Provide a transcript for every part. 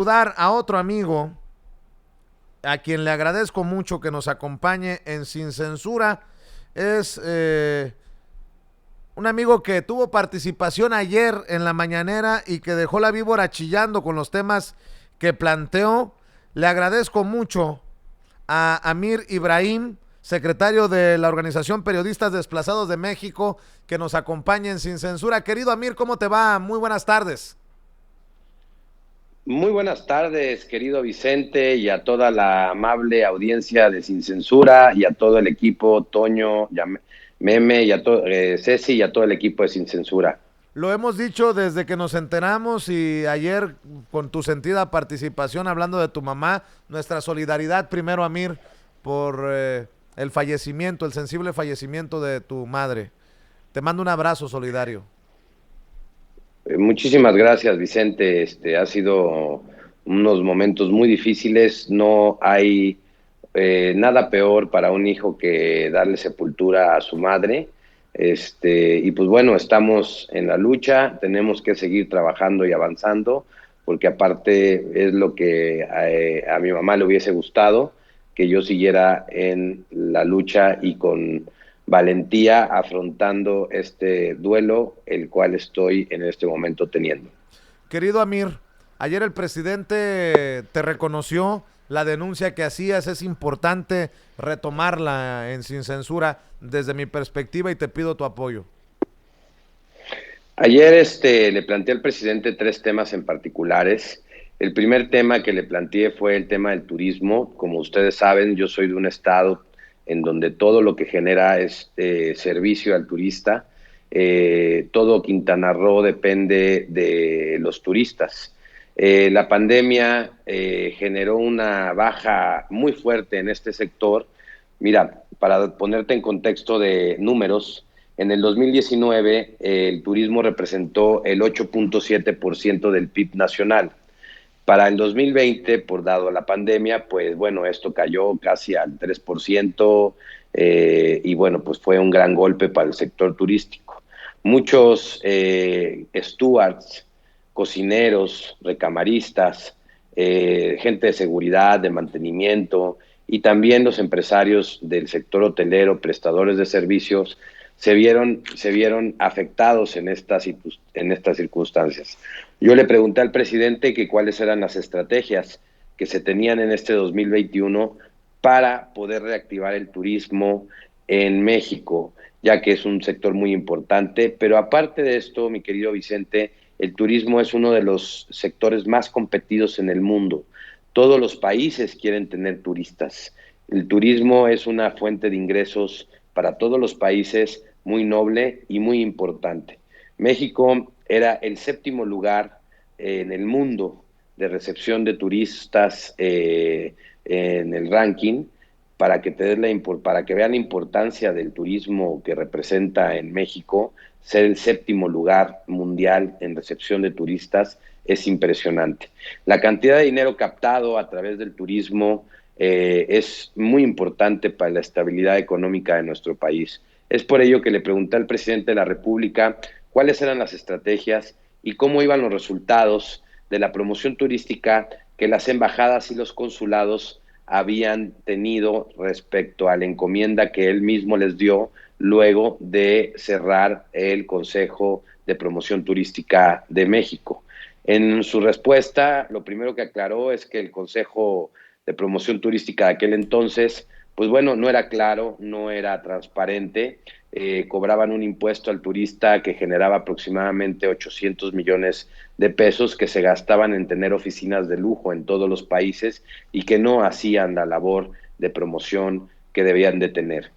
Saludar a otro amigo a quien le agradezco mucho que nos acompañe en Sin Censura. Es un amigo que tuvo participación ayer en la mañanera y que dejó la víbora chillando con los temas que planteó. Le agradezco mucho a Amir Ibrahim, secretario de la Organización Periodistas Desplazados de México, que nos acompañe en Sin Censura. Querido Amir, ¿cómo te va? Muy buenas tardes. Muy buenas tardes, querido Vicente, y a toda la amable audiencia de Sin Censura, y a todo el equipo, Toño, Meme, y a Ceci, y a todo el equipo de Sin Censura. Lo hemos dicho desde que nos enteramos y ayer con tu sentida participación hablando de tu mamá, nuestra solidaridad primero, Amir, por el fallecimiento, el sensible fallecimiento de tu madre. Te mando un abrazo solidario. Muchísimas gracias, Vicente. Ha sido unos momentos muy difíciles. No hay nada peor para un hijo que darle sepultura a su madre. Y pues bueno, estamos en la lucha, tenemos que seguir trabajando y avanzando, porque aparte es lo que a mi mamá le hubiese gustado, que yo siguiera en la lucha y con valentía afrontando este duelo, el cual estoy en este momento teniendo. Querido Amir, ayer el presidente te reconoció la denuncia que hacías. Es importante retomarla en Sin Censura desde mi perspectiva y te pido tu apoyo. Ayer le planteé al presidente tres temas en particulares. El primer tema que le planteé fue el tema del turismo. Como ustedes saben, yo soy de un estado en donde todo lo que genera es servicio al turista. Todo Quintana Roo depende de los turistas. La pandemia generó una baja muy fuerte en este sector. Mira, para ponerte en contexto de números, en el 2019 el turismo representó el 8.7% del PIB nacional. Para el 2020, por dado la pandemia, pues bueno, esto cayó casi al 3%, y bueno, pues fue un gran golpe para el sector turístico. Muchos stewards, cocineros, recamaristas, gente de seguridad, de mantenimiento y también los empresarios del sector hotelero, prestadores de servicios, se vieron afectados en estas circunstancias. Yo le pregunté al presidente que cuáles eran las estrategias que se tenían en este 2021 para poder reactivar el turismo en México, ya que es un sector muy importante. Pero aparte de esto, mi querido Vicente, el turismo es uno de los sectores más competidos en el mundo. Todos los países quieren tener turistas. El turismo es una fuente de ingresos para todos los países muy noble y muy importante. México era el séptimo lugar en el mundo de recepción de turistas en el ranking. Para que vean la importancia del turismo que representa en México, ser el séptimo lugar mundial en recepción de turistas es impresionante. La cantidad de dinero captado a través del turismo es muy importante para la estabilidad económica de nuestro país. Es por ello que le pregunté al presidente de la República cuáles eran las estrategias y cómo iban los resultados de la promoción turística que las embajadas y los consulados habían tenido respecto a la encomienda que él mismo les dio luego de cerrar el Consejo de Promoción Turística de México. En su respuesta, lo primero que aclaró es que el Consejo de Promoción Turística de aquel entonces, pues bueno, no era claro, no era transparente. Cobraban un impuesto al turista que generaba aproximadamente 800 millones de pesos que se gastaban en tener oficinas de lujo en todos los países y que no hacían la labor de promoción que debían de tener.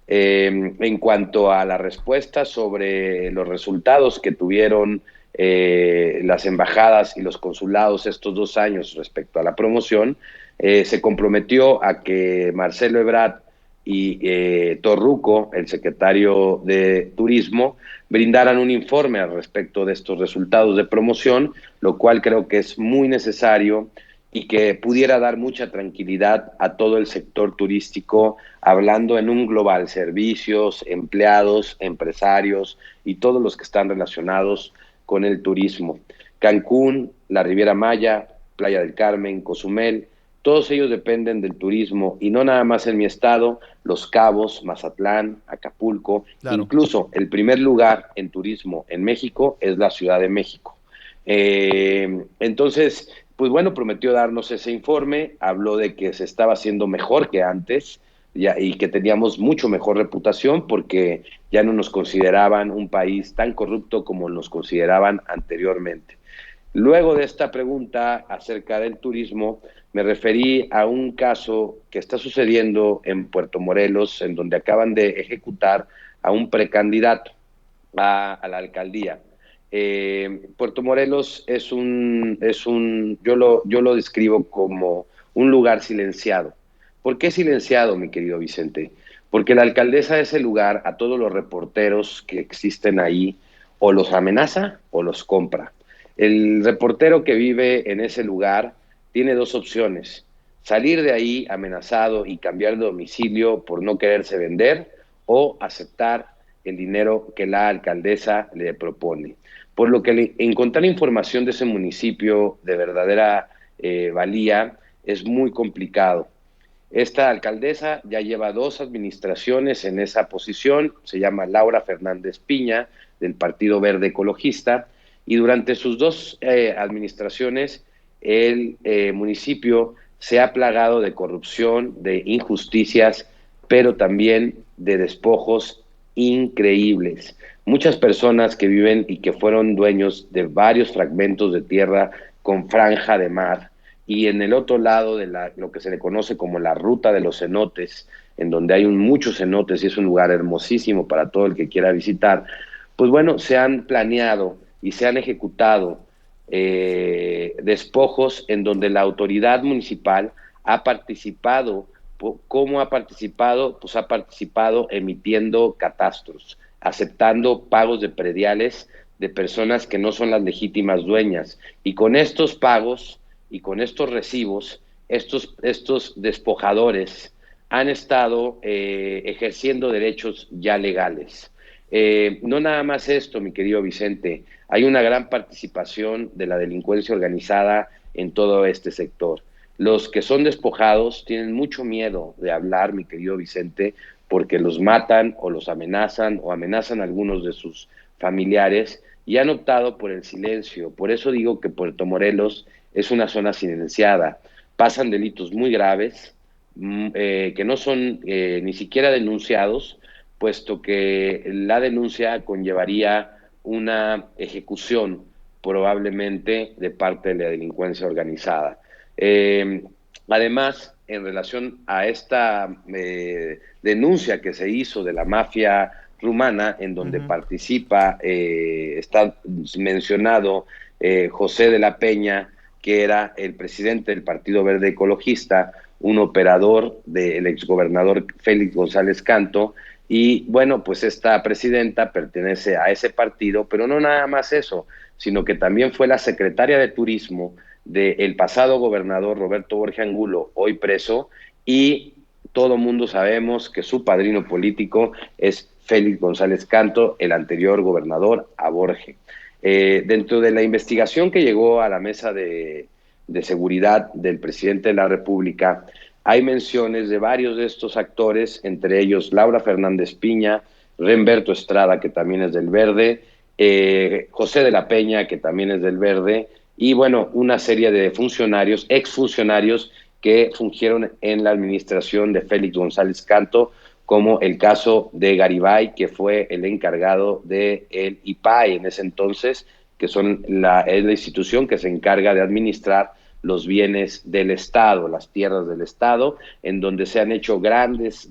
En cuanto a la respuesta sobre los resultados que tuvieron las embajadas y los consulados estos 2 años respecto a la promoción, se comprometió a que Marcelo Ebrard y Torruco, el secretario de Turismo, brindaran un informe al respecto de estos resultados de promoción, lo cual creo que es muy necesario y que pudiera dar mucha tranquilidad a todo el sector turístico, hablando en un global, servicios, empleados, empresarios y todos los que están relacionados con el turismo. Cancún, la Riviera Maya, Playa del Carmen, Cozumel, todos ellos dependen del turismo y no nada más en mi estado, Los Cabos, Mazatlán, Acapulco, Claro. incluso el primer lugar en turismo en México es la Ciudad de México. Entonces, pues bueno, prometió darnos ese informe, habló de que se estaba haciendo mejor que antes y que teníamos mucho mejor reputación porque ya no nos consideraban un país tan corrupto como nos consideraban anteriormente. Luego de esta pregunta acerca del turismo, me referí a un caso que está sucediendo en Puerto Morelos, en donde acaban de ejecutar a un precandidato a la alcaldía. Puerto Morelos yo lo describo como un lugar silenciado. ¿Por qué silenciado, mi querido Vicente? Porque la alcaldesa de ese lugar, a todos los reporteros que existen ahí, o los amenaza o los compra. El reportero que vive en ese lugar tiene dos opciones: salir de ahí amenazado y cambiar de domicilio por no quererse vender, o aceptar el dinero que la alcaldesa le propone. Por lo que encontrar información de ese municipio de verdadera valía es muy complicado. Esta alcaldesa ya lleva 2 administraciones en esa posición, se llama Laura Fernández Piña, del Partido Verde Ecologista, y durante sus 2 administraciones el municipio se ha plagado de corrupción, de injusticias, pero también de despojos increíbles. Muchas personas que viven y que fueron dueños de varios fragmentos de tierra con franja de mar, y en el otro lado de lo que se le conoce como la ruta de los cenotes, en donde hay muchos cenotes y es un lugar hermosísimo para todo el que quiera visitar, pues bueno, se han planeado y se han ejecutado despojos en donde la autoridad municipal ha participado. ¿Cómo ha participado? Pues ha participado emitiendo catastros, aceptando pagos de prediales de personas que no son las legítimas dueñas. Y con estos pagos y con estos recibos, estos despojadores han estado ejerciendo derechos ya legales. No nada más esto, mi querido Vicente, hay una gran participación de la delincuencia organizada en todo este sector. Los que son despojados tienen mucho miedo de hablar, mi querido Vicente, porque los matan o los amenazan o amenazan a algunos de sus familiares y han optado por el silencio. Por eso digo que Puerto Morelos es una zona silenciada. Pasan delitos muy graves que no son ni siquiera denunciados, puesto que la denuncia conllevaría una ejecución probablemente de parte de la delincuencia organizada. Eh, Además, en relación a esta denuncia que se hizo de la mafia rumana, en donde Ujú. participa, está mencionado José de la Peña, que era el presidente del Partido Verde Ecologista, un operador del exgobernador Félix González Canto, y bueno, pues esta presidenta pertenece a ese partido, pero no nada más eso, sino que también fue la secretaria de Turismo del pasado gobernador Roberto Borge Angulo, hoy preso, y todo mundo sabemos que su padrino político es Félix González Canto, el anterior gobernador a Borge. Dentro de la investigación que llegó a la mesa de seguridad del presidente de la República, hay menciones de varios de estos actores, entre ellos Laura Fernández Piña, Remberto Estrada, que también es del Verde, José de la Peña, que también es del Verde, y bueno, una serie de funcionarios, exfuncionarios, que fungieron en la administración de Félix González Canto, como el caso de Garibay, que fue el encargado del IPAE en ese entonces, que es la institución que se encarga de administrar los bienes del Estado, las tierras del Estado, en donde se han hecho grandes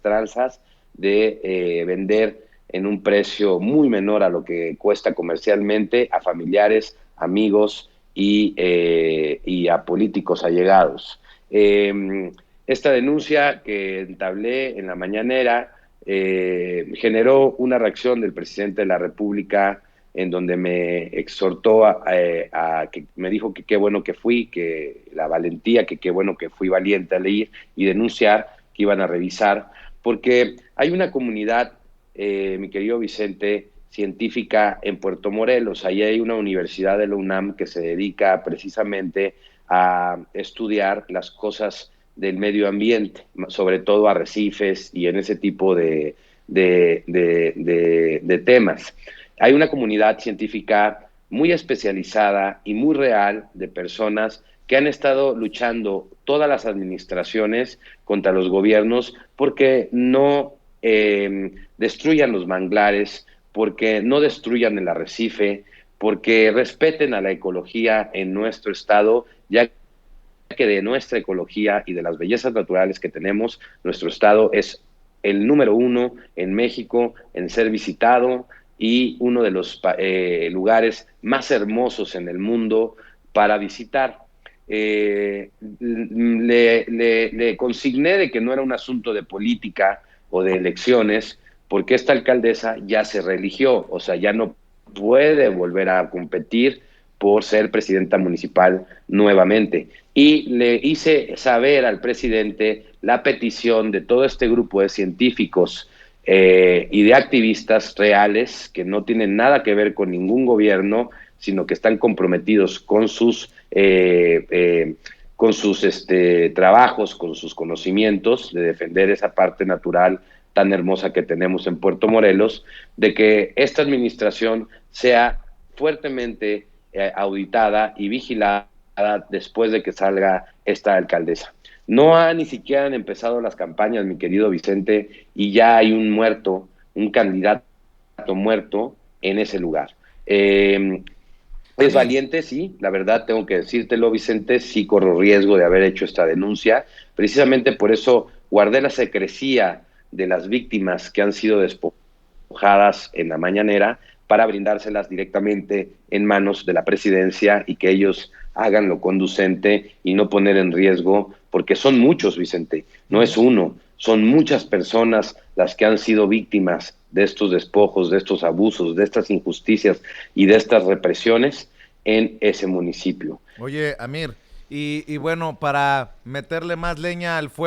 tranzas de vender en un precio muy menor a lo que cuesta comercialmente a familiares, amigos y a políticos allegados. Esta denuncia que entablé en la mañanera generó una reacción del presidente de la República, en donde me exhortó a que me dijo que qué bueno que fui, que la valentía, que qué bueno que fui valiente al ir y denunciar, que iban a revisar, porque hay una comunidad, mi querido Vicente, científica en Puerto Morelos. Ahí hay una universidad de la UNAM que se dedica precisamente a estudiar las cosas del medio ambiente, sobre todo arrecifes y en ese tipo de temas. Hay una comunidad científica muy especializada y muy real de personas que han estado luchando todas las administraciones contra los gobiernos porque no destruyan los manglares, porque no destruyan el arrecife, porque respeten a la ecología en nuestro estado, ya que de nuestra ecología y de las bellezas naturales que tenemos, nuestro estado es el número uno en México en ser visitado y uno de los lugares más hermosos en el mundo para visitar. Le consigné de que no era un asunto de política o de elecciones, porque esta alcaldesa ya se reeligió, o sea, ya no puede volver a competir por ser presidenta municipal nuevamente. Y le hice saber al presidente la petición de todo este grupo de científicos y de activistas reales que no tienen nada que ver con ningún gobierno, sino que están comprometidos con sus trabajos, con sus conocimientos de defender esa parte natural tan hermosa que tenemos en Puerto Morelos, de que esta administración sea fuertemente auditada y vigilada después de que salga esta alcaldesa. No ha ni siquiera han empezado las campañas, mi querido Vicente, y ya hay un muerto, un candidato muerto en ese lugar. Es Amir, valiente, sí, la verdad tengo que decírtelo, Vicente, sí corro riesgo de haber hecho esta denuncia. Precisamente por eso guardé la secrecía de las víctimas que han sido despojadas en la mañanera para brindárselas directamente en manos de la presidencia y que ellos hagan lo conducente y no poner en riesgo, porque son muchos, Vicente, no es uno, son muchas personas las que han sido víctimas de estos despojos, de estos abusos, de estas injusticias y de estas represiones en ese municipio. oye, Amir, y bueno, para meterle más leña al fuego,